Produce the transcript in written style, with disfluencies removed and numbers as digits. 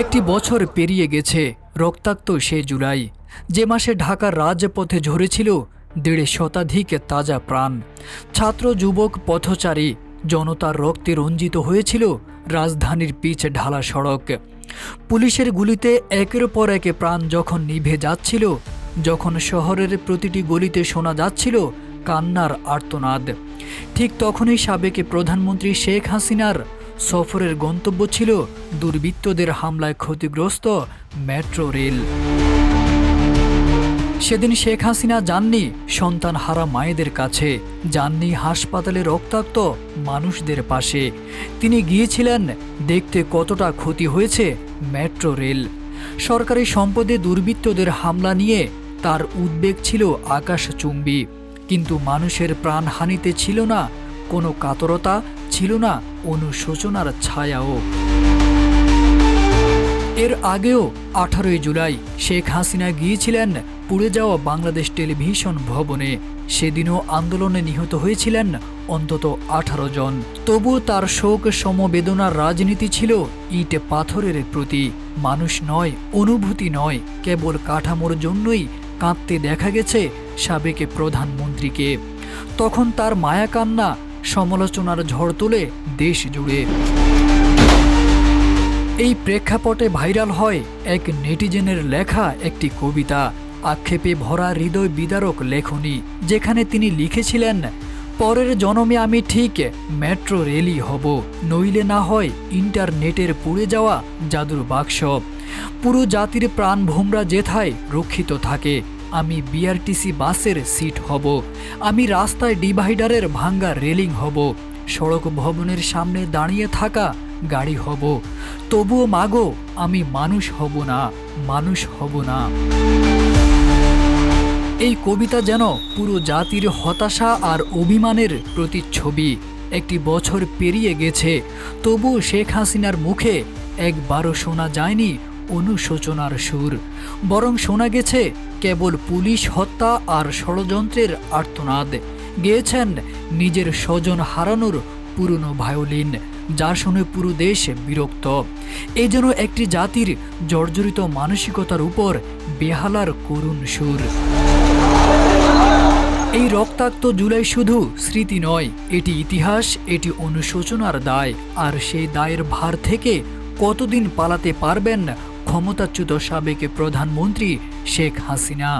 একটি বছর পেরিয়ে গেছে, রক্তাক্ত সে জুলাই, যে মাসে ঢাকার রাজপথে ঝরেছিল ১.৫ শতাধিক তাজা প্রাণ। ছাত্র, যুবক, পথচারী, জনতার রক্তে রঞ্জিত হয়েছিল রাজধানীর পিচ ঢালা সড়ক। পুলিশের গুলিতে একের পর এক প্রাণ যখন নিভে যাচ্ছিল, যখন শহরের প্রতিটি গলিতে শোনা যাচ্ছিল কান্নার আর্তনাদ, ঠিক তখনই সাবেক প্রধানমন্ত্রী শেখ হাসিনার সফরের গন্তব্য ছিল দুর্বৃত্তদের হামলায় ক্ষতিগ্রস্ত মেট্রো রেল। সেদিন শেখ হাসিনা যাননি সন্তান হারা মায়েদের কাছে, যাননি হাসপাতালে রক্তাক্ত মানুষদের পাশে। তিনি গিয়েছিলেন দেখতে কতটা ক্ষতি হয়েছে মেট্রো রেল। সরকারি সম্পদে দুর্বৃত্তদের হামলা নিয়ে তার উদ্বেগ ছিল আকাশচুম্বী, কিন্তু মানুষের প্রাণহানিতে ছিল না কোনো কাতরতা, ছিল না অনুশোচনার ছায়াও। এর আগেও 18 জুলাই শেখ হাসিনা গিয়েছিলেন পুড়ে যাওয়া বাংলাদেশ টেলিভিশন ভবনে। সেদিনও আন্দোলনে নিহত হয়েছিলেন অন্তত 18 জন। তবুও তার শোক সমবেদনার রাজনীতি ছিল ইট পাথরের প্রতি। মানুষ নয়, অনুভূতি নয়, কেবল কাঠামোর জন্যই কাঁদতে দেখা গেছে সাবেক প্রধানমন্ত্রীকে। তখন তার মায়া কান্না সমালোচনার ঝড় তোলে দেশ জুড়ে। এই প্রেক্ষাপটে ভাইরাল হয় এক নেটিজেনের লেখা একটি কবিতা, আক্ষেপে ভরা হৃদয় বিদারক লেখনী, যেখানে তিনি লিখেছিলেন, পরের জন্মে আমি ঠিক মেট্রো রেলই হব, নইলে না হয় ইন্টারনেটের পুড়ে যাওয়া জাদুর বাক্স। পুরো জাতির প্রাণ ভোমরা যেথায় রক্ষিত থাকে, আমি বিআরটিসি বাসের সিট হব, আমি রাস্তায় ডিভাইডারের ভাঙ্গা রেলিং হব, সড়ক ভবনের সামনে দাঁড়িয়ে থাকা গাড়ি হব। তবুও মাগো, আমি মানুষ হব না, মানুষ হব না। এই কবিতা যেন পুরো জাতির হতাশা আর অভিমানের প্রতিচ্ছবি। একটি বছর পেরিয়ে গেছে, তবুও শেখ হাসিনার মুখে একবারও শোনা যায়নি অনুশোচনার সুর, বরং শোনা গেছে কেবল পুলিশ হত্যা আর ষড়যন্ত্রের আর্তনাদ। গেয়েছেন নিজের স্বজন হারানোর পুরনো ভায়োলিন, যা শুনে পুরো দেশ বিরক্ত। এই যেন একটি জাতির জর্জরিত মানসিকতার উপর বেহালার করুণ সুর। এই রক্তাক্ত জুলাই শুধু স্মৃতি নয়, এটি ইতিহাস, এটি অনুশোচনার দায়। আর সেই দায়ের ভার থেকে কতদিন পালাতে পারবেন ক্ষমতাচ্যুত সাবেক প্রধানমন্ত্রী শেখ হাসিনা?